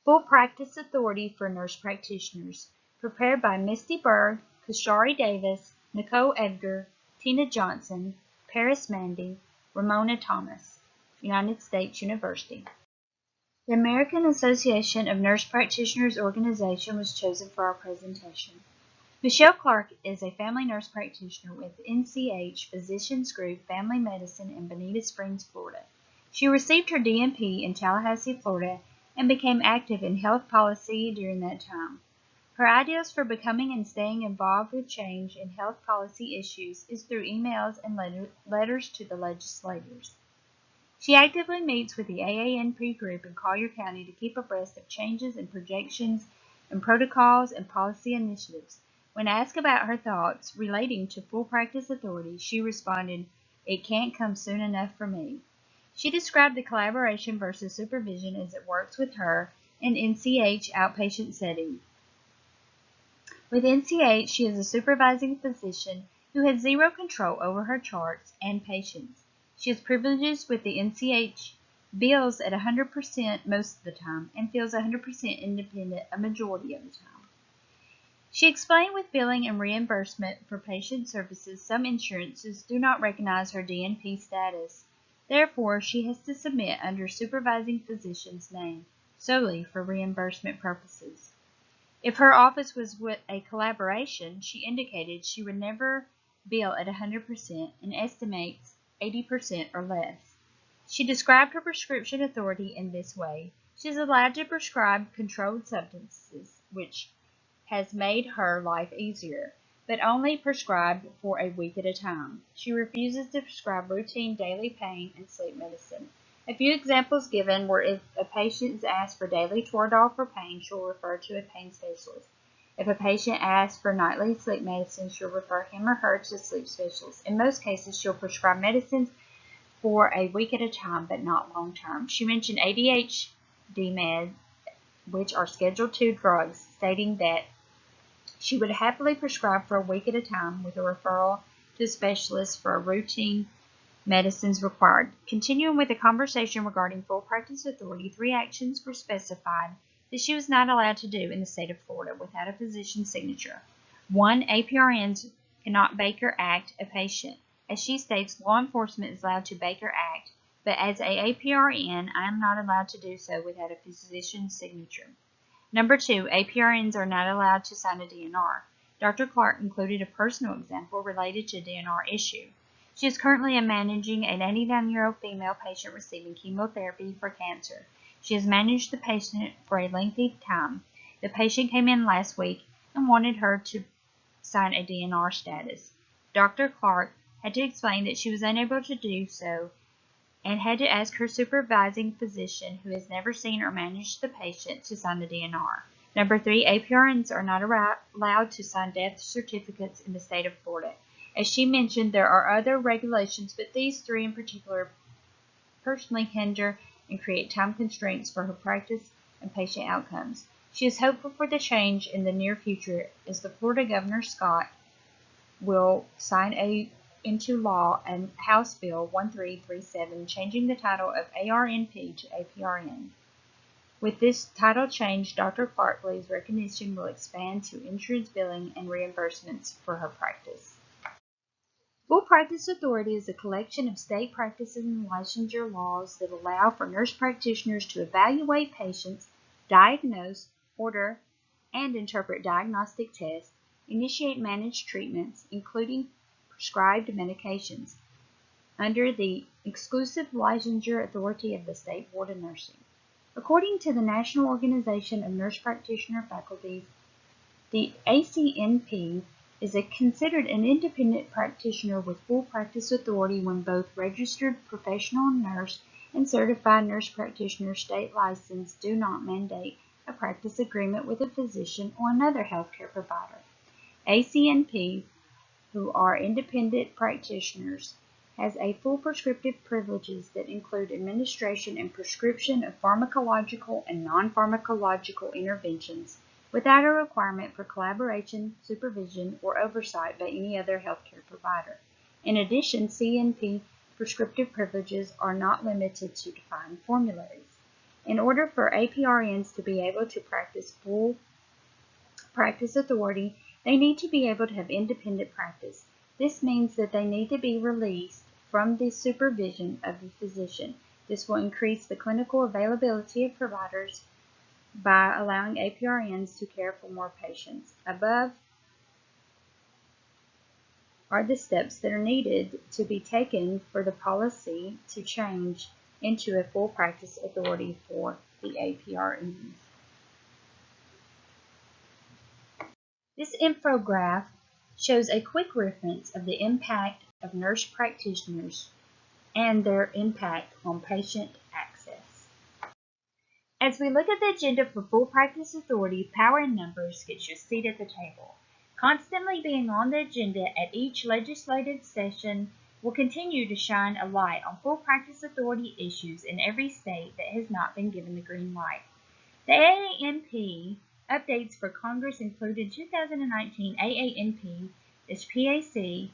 Full Practice Authority for Nurse Practitioners, prepared by Misty Berg, Kashari Davis, Nicole Edgar, Tina Johnson, Paris Mandy, Ramona Thomas, United States University. The American Association of Nurse Practitioners organization was chosen for our presentation. Michelle Clark is a family nurse practitioner with NCH Physicians Group Family Medicine in Bonita Springs, Florida. She received her DNP in Tallahassee, Florida, and became active in health policy during that time. Her ideas for becoming and staying involved with change in health policy issues is through emails and letters to the legislators. She actively meets with the AANP group in Collier County to keep abreast of changes in projections and protocols and policy initiatives. When asked about her thoughts relating to full practice authority, she responded, "It can't come soon enough for me." She described the collaboration versus supervision as it works with her in NCH outpatient setting. With NCH, she is a supervising physician who has zero control over her charts and patients. She has privileges with the NCH, bills at 100% most of the time, and feels 100% independent a majority of the time. She explained with billing and reimbursement for patient services, some insurances do not recognize her DNP status. Therefore, she has to submit under supervising physician's name solely for reimbursement purposes. If her office was with a collaboration, she indicated she would never bill at 100% and estimates 80% or less. She described her prescription authority in this way. She is allowed to prescribe controlled substances, which has made her life easier, but only prescribed for a week at a time. She refuses to prescribe routine daily pain and sleep medicine. A few examples given were if a patient is asked for daily Toradol for pain, she'll refer to a pain specialist. If a patient asks for nightly sleep medicine, she'll refer him or her to a sleep specialist. In most cases, she'll prescribe medicines for a week at a time, but not long term. She mentioned ADHD meds, which are Schedule II drugs, stating that she would happily prescribe for a week at a time with a referral to a specialist for routine medicines required. Continuing with the conversation regarding full practice authority, 3 actions were specified that she was not allowed to do in the state of Florida without a physician's signature. 1. APRNs cannot Baker Act a patient. As she states, law enforcement is allowed to Baker Act, but as a APRN, I am not allowed to do so without a physician's signature. Number 2, APRNs are not allowed to sign a DNR. Dr. Clark included a personal example related to a DNR issue. She is currently managing an 89-year-old female patient receiving chemotherapy for cancer. She has managed the patient for a lengthy time. The patient came in last week and wanted her to sign a DNR status. Dr. Clark had to explain that she was unable to do so and had to ask her supervising physician, who has never seen or managed the patient, to sign the DNR. Number 3, APRNs are not allowed to sign death certificates in the state of Florida. As she mentioned, there are other regulations, but these 3 in particular personally hinder and create time constraints for her practice and patient outcomes. She is hopeful for the change in the near future as the Florida Governor Scott will sign into law a House Bill 1337 changing the title of ARNP to APRN. With this title change, Dr. Clark believes recognition will expand to insurance billing and reimbursements for her practice. Full Practice Authority is a collection of state practices and licensure laws that allow for nurse practitioners to evaluate patients, diagnose, order, and interpret diagnostic tests, initiate managed treatments, including prescribed medications, under the exclusive licensure authority of the State Board of Nursing. According to the National Organization of Nurse Practitioner Faculties, the ACNP is considered an independent practitioner with full practice authority when both registered professional nurse and certified nurse practitioner state license do not mandate a practice agreement with a physician or another healthcare provider. ACNP, who are independent practitioners, has a full prescriptive privileges that include administration and prescription of pharmacological and non-pharmacological interventions without a requirement for collaboration, supervision, or oversight by any other healthcare provider. In addition, CNP prescriptive privileges are not limited to defined formularies. In order for APRNs to be able to practice full practice authority, they need to be able to have independent practice. This means that they need to be released from the supervision of the physician. This will increase the clinical availability of providers by allowing APRNs to care for more patients. Above are the steps that are needed to be taken for the policy to change into a full practice authority for the APRNs. This infographic shows a quick reference of the impact of nurse practitioners and their impact on patient access. As we look at the agenda for full practice authority, power in numbers gets you a seat at the table. Constantly being on the agenda at each legislative session will continue to shine a light on full practice authority issues in every state that has not been given the green light. The AANP updates for Congress include in 2019 AANP, this PAC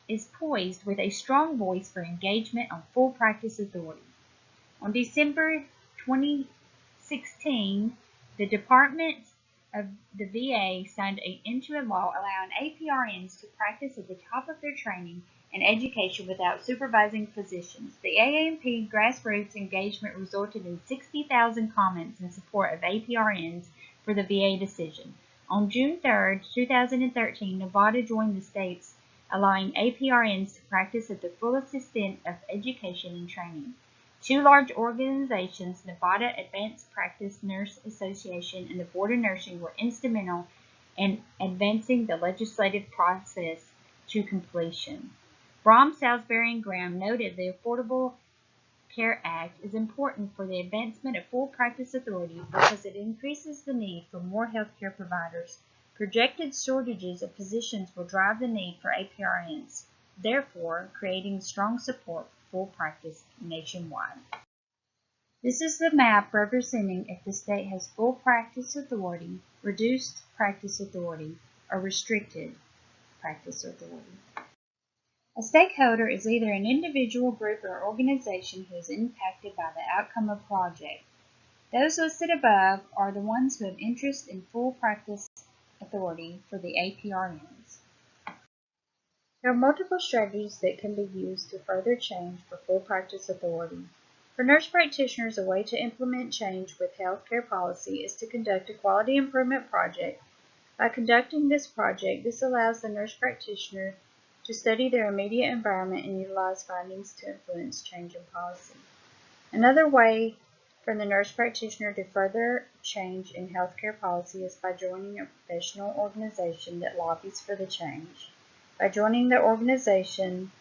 is poised with a strong voice for engagement on full practice authority. On December 2016, the Department of the VA signed into a law allowing APRNs to practice at the top of their training and education without supervising physicians. The AANP grassroots engagement resulted in 60,000 comments in support of APRNs for the VA decision. On June 3, 2013, Nevada joined the states allowing APRNs to practice at the fullest extent of education and training. Two large organizations, Nevada Advanced Practice Nurse Association and the Board of Nursing, were instrumental in advancing the legislative process to completion. Brahm, Salisbury, and Graham noted the Affordable Care Act is important for the advancement of full practice authority because it increases the need for more healthcare providers. Projected shortages of physicians will drive the need for APRNs, therefore creating strong support for full practice nationwide. This is the map representing if the state has full practice authority, reduced practice authority, or restricted practice authority. A stakeholder is either an individual, group, or organization who is impacted by the outcome of a project. Those listed above are the ones who have interest in full practice authority for the APRNs. There are multiple strategies that can be used to further change for full practice authority. For nurse practitioners, a way to implement change with healthcare policy is to conduct a quality improvement project. By conducting this project, this allows the nurse practitioner to study their immediate environment and utilize findings to influence change in policy. Another way for the nurse practitioner to further change in healthcare policy is by joining a professional organization that lobbies for the change. By joining the organization,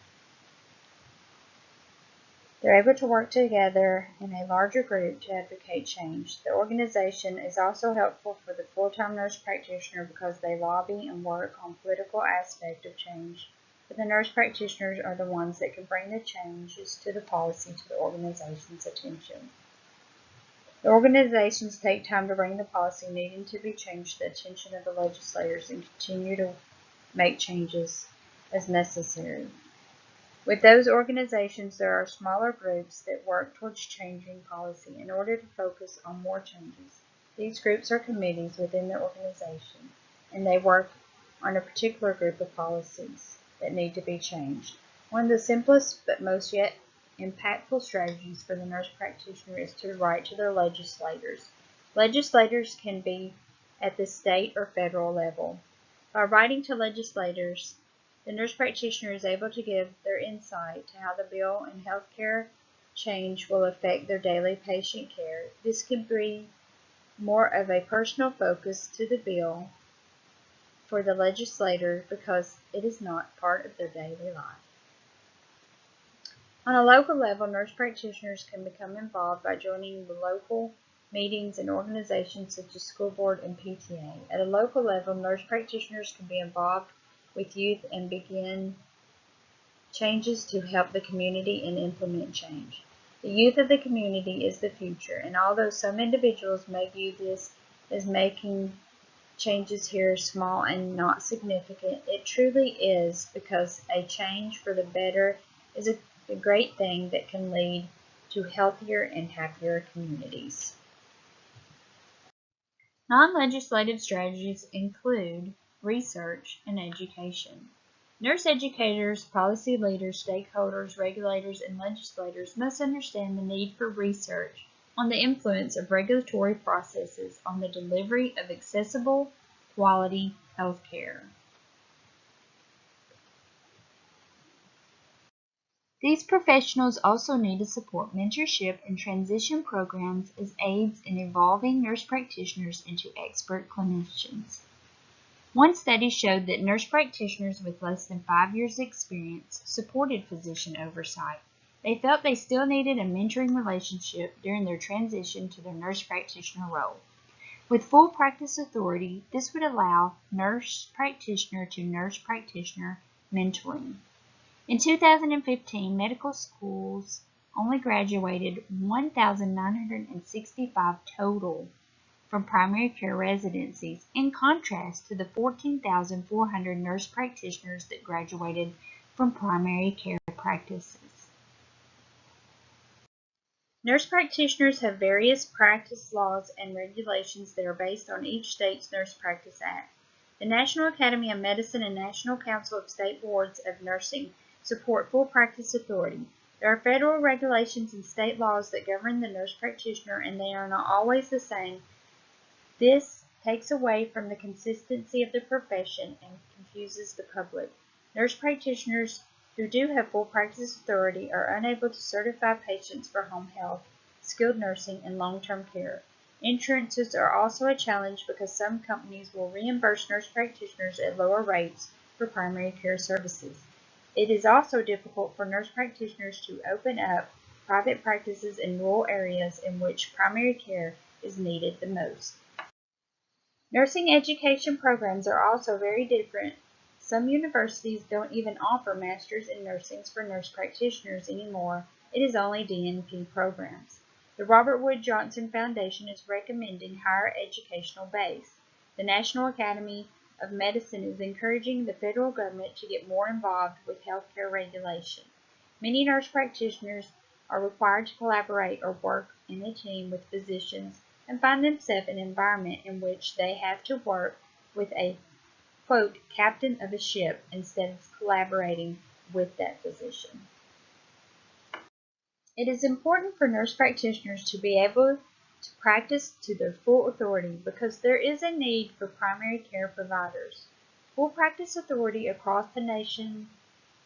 they're able to work together in a larger group to advocate change. The organization is also helpful for the full-time nurse practitioner because they lobby and work on political aspect of change. But the nurse practitioners are the ones that can bring the changes to the policy to the organization's attention. The organizations take time to bring the policy needing to be changed to the attention of the legislators and continue to make changes as necessary. With those organizations, there are smaller groups that work towards changing policy in order to focus on more changes. These groups are committees within the organization, and they work on a particular group of policies that need to be changed. One of the simplest but most yet impactful strategies for the nurse practitioner is to write to their legislators. Legislators can be at the state or federal level. By writing to legislators, the nurse practitioner is able to give their insight to how the bill and healthcare change will affect their daily patient care. This can bring more of a personal focus to the bill for the legislator because it is not part of their daily life. On a local level, nurse practitioners can become involved by joining the local meetings and organizations such as school board and PTA. At a local level, nurse practitioners can be involved with youth and begin changes to help the community and implement change. The youth of the community is the future, and although some individuals may view this as making changes here small and not significant, it truly is, because a change for the better is a great thing that can lead to healthier and happier communities. Non-legislative strategies include research and education. Nurse educators, policy leaders, stakeholders, regulators, and legislators must understand the need for research on the influence of regulatory processes on the delivery of accessible, quality health care. These professionals also need to support mentorship and transition programs as aids in evolving nurse practitioners into expert clinicians. One study showed that nurse practitioners with less than 5 years' experience supported physician oversight. They felt they still needed a mentoring relationship during their transition to their nurse practitioner role. With full practice authority, this would allow nurse practitioner to nurse practitioner mentoring. In 2015, medical schools only graduated 1,965 total from primary care residencies, in contrast to the 14,400 nurse practitioners that graduated from primary care practices. Nurse practitioners have various practice laws and regulations that are based on each state's Nurse Practice Act. The National Academy of Medicine and National Council of State Boards of Nursing support full practice authority. There are federal regulations and state laws that govern the nurse practitioner, and they are not always the same. This takes away from the consistency of the profession and confuses the public. Nurse practitioners who do have full practice authority are unable to certify patients for home health, skilled nursing, and long-term care. Insurances are also a challenge because some companies will reimburse nurse practitioners at lower rates for primary care services. It is also difficult for nurse practitioners to open up private practices in rural areas in which primary care is needed the most. Nursing education programs are also very different. Some universities don't even offer Masters in Nursing for nurse practitioners anymore. It is only DNP programs. The Robert Wood Johnson Foundation is recommending higher educational base. The National Academy of Medicine is encouraging the federal government to get more involved with healthcare regulation. Many nurse practitioners are required to collaborate or work in a team with physicians and find themselves in an environment in which they have to work with a, quote, captain of a ship instead of collaborating with that physician. It is important for nurse practitioners to be able to practice to their full authority because there is a need for primary care providers. Full practice authority across the nation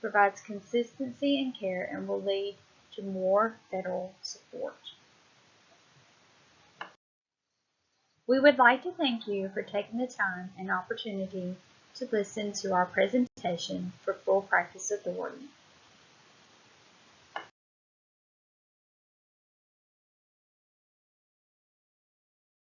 provides consistency in care and will lead to more federal support. We would like to thank you for taking the time and opportunity to listen to our presentation for Full Practice Authority.